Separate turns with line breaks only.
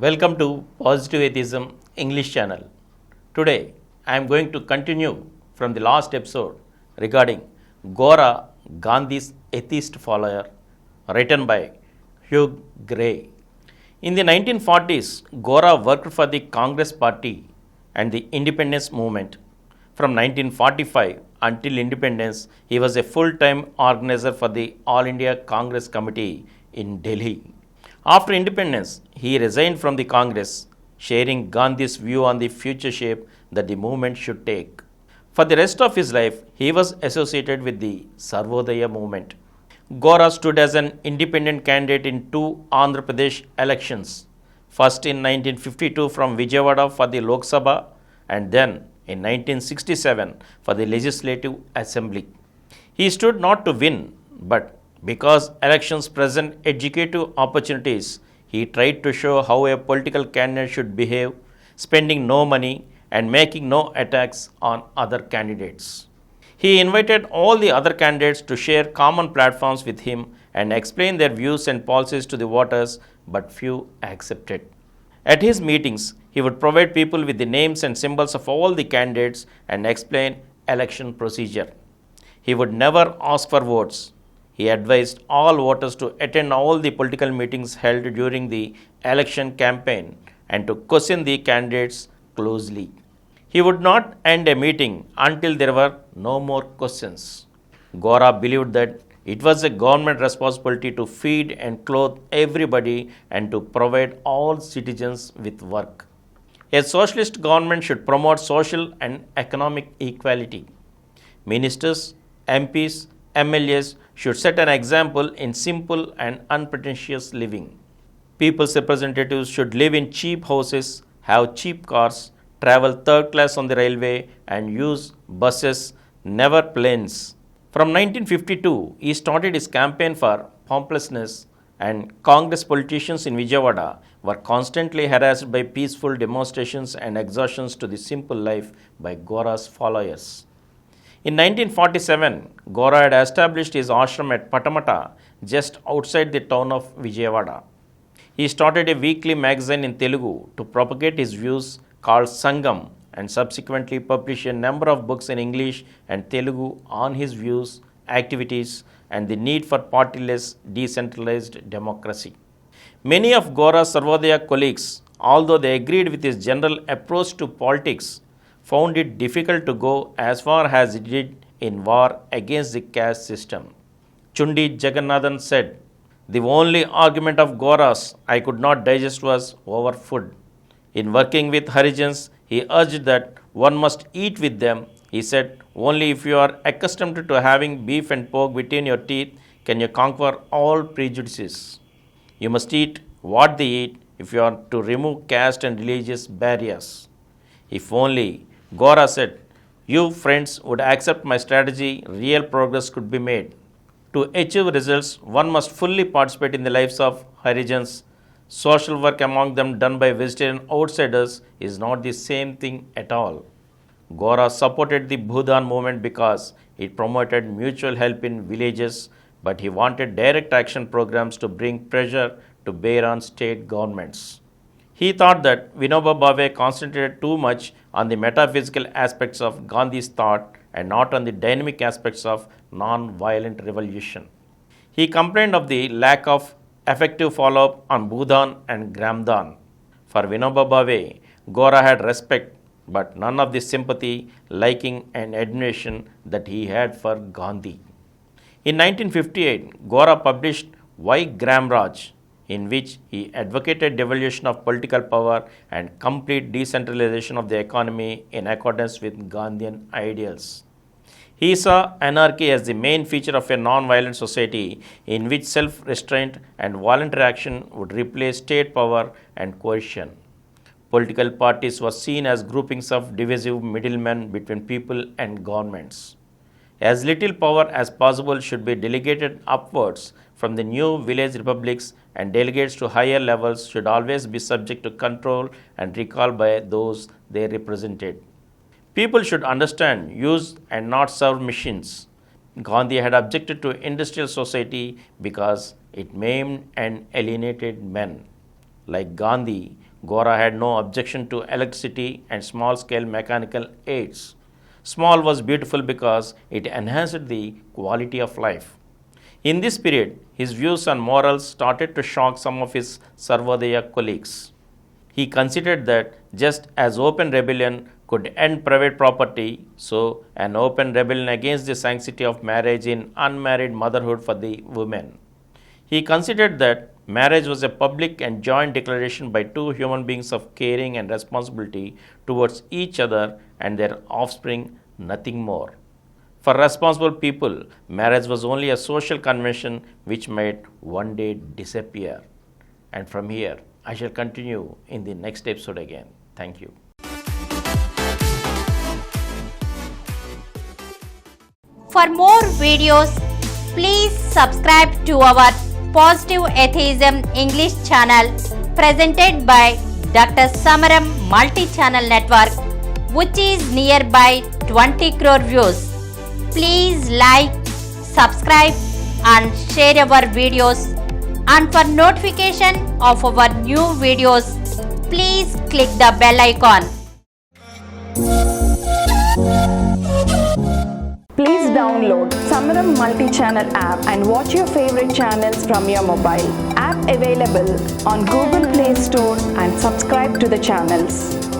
Welcome to Positive Atheism English channel. Today I am going to continue from the last episode regarding Gora-Gandhi's atheist follower written by Hugh Gray. In the 1940s, Gora worked for the Congress Party and the independence movement. From 1945 until independence, he was a full-time organizer for the All India Congress Committee in Delhi. After independence, he resigned from the Congress, sharing Gandhi's view on the future shape that the movement should take. For the rest of his life, he was associated with the Sarvodaya movement. Gora stood as an independent candidate in two Andhra Pradesh elections, first in 1952 from Vijayawada for the Lok Sabha and then in 1967 for the Legislative Assembly. He stood not to win, but because elections present educative opportunities, he tried to show how a political candidate should behave, spending no money and making no attacks on other candidates. He invited all the other candidates to share common platforms with him and explain their views and policies to the voters, but few accepted. At his meetings, he would provide people with the names and symbols of all the candidates and explain election procedure. He would never ask for votes. He advised all voters to attend all the political meetings held during the election campaign and to question the candidates closely. He would not end a meeting until there were no more questions. Gora believed that it was a government responsibility to feed and clothe everybody and to provide all citizens with work. A socialist government should promote social and economic equality. Ministers, MPs, MLAs should set an example in simple and unpretentious living. People's representatives should live in cheap houses, have cheap cars, travel third class on the railway, and use buses, never planes. From 1952, he started his campaign for pompousness, and Congress politicians in Vijayawada were constantly harassed by peaceful demonstrations and exhaustions to the simple life by Gora's followers. In 1947, Gora had established his ashram at Patamata, just outside the town of Vijayawada. He started a weekly magazine in Telugu to propagate his views called Sangam and subsequently published a number of books in English and Telugu on his views, activities, and the need for partyless, decentralized democracy. Many of Gora's Sarvodaya colleagues, although they agreed with his general approach to politics, found it difficult to go as far as it did in war against the caste system. Chundi Jagannathan said, "The only argument of Gora's I could not digest was over food. In working with Harijans, he urged that one must eat with them. He said, only if you are accustomed to having beef and pork between your teeth can you conquer all prejudices. You must eat what they eat if you are to remove caste and religious barriers. If only, Gora said, you friends would accept my strategy, real progress could be made. To achieve results, one must fully participate in the lives of Harijans. Social work among them done by vegetarian outsiders is not the same thing at all." Gora supported the Bhudan movement because it promoted mutual help in villages, but he wanted direct action programs to bring pressure to bear on state governments. He thought that Vinoba Bhave concentrated too much on the metaphysical aspects of Gandhi's thought and not on the dynamic aspects of non-violent revolution. He complained of the lack of effective follow-up on Bhudan and Gramdan. For Vinoba Bhave, Gora had respect, but none of the sympathy, liking and admiration that he had for Gandhi. In 1958, Gora published Why Gramraj, in which he advocated devolution of political power and complete decentralization of the economy in accordance with Gandhian ideals. He saw anarchy as the main feature of a non-violent society in which self-restraint and voluntary action would replace state power and coercion. Political parties were seen as groupings of divisive middlemen between people and governments. As little power as possible should be delegated upwards from the new village republics, and delegates to higher levels should always be subject to control and recall by those they represented. People should understand, use, and not serve machines. Gandhi had objected to industrial society because it maimed and alienated men. Like Gandhi, Gora had no objection to electricity and small-scale mechanical aids. Small was beautiful because it enhanced the quality of life. In this period, his views on morals started to shock some of his Sarvodaya colleagues. He considered that just as open rebellion could end private property, so an open rebellion against the sanctity of marriage in unmarried motherhood for the women. He considered that marriage was a public and joint declaration by two human beings of caring and responsibility towards each other and their offspring, nothing more. For responsible people, marriage was only a social convention which might one day disappear. And from here, I shall continue in the next episode again. Thank you.
For more videos, please subscribe to our Positive Atheism English channel presented by Dr. Samaram Multi-Channel Network, which is nearby 20 crore views. Please like, subscribe and share our videos, and for notification of our new videos, please click the bell icon.
Please download Samaram Multi-Channel app and watch your favorite channels from your mobile. App available on Google Play Store and subscribe to the channels.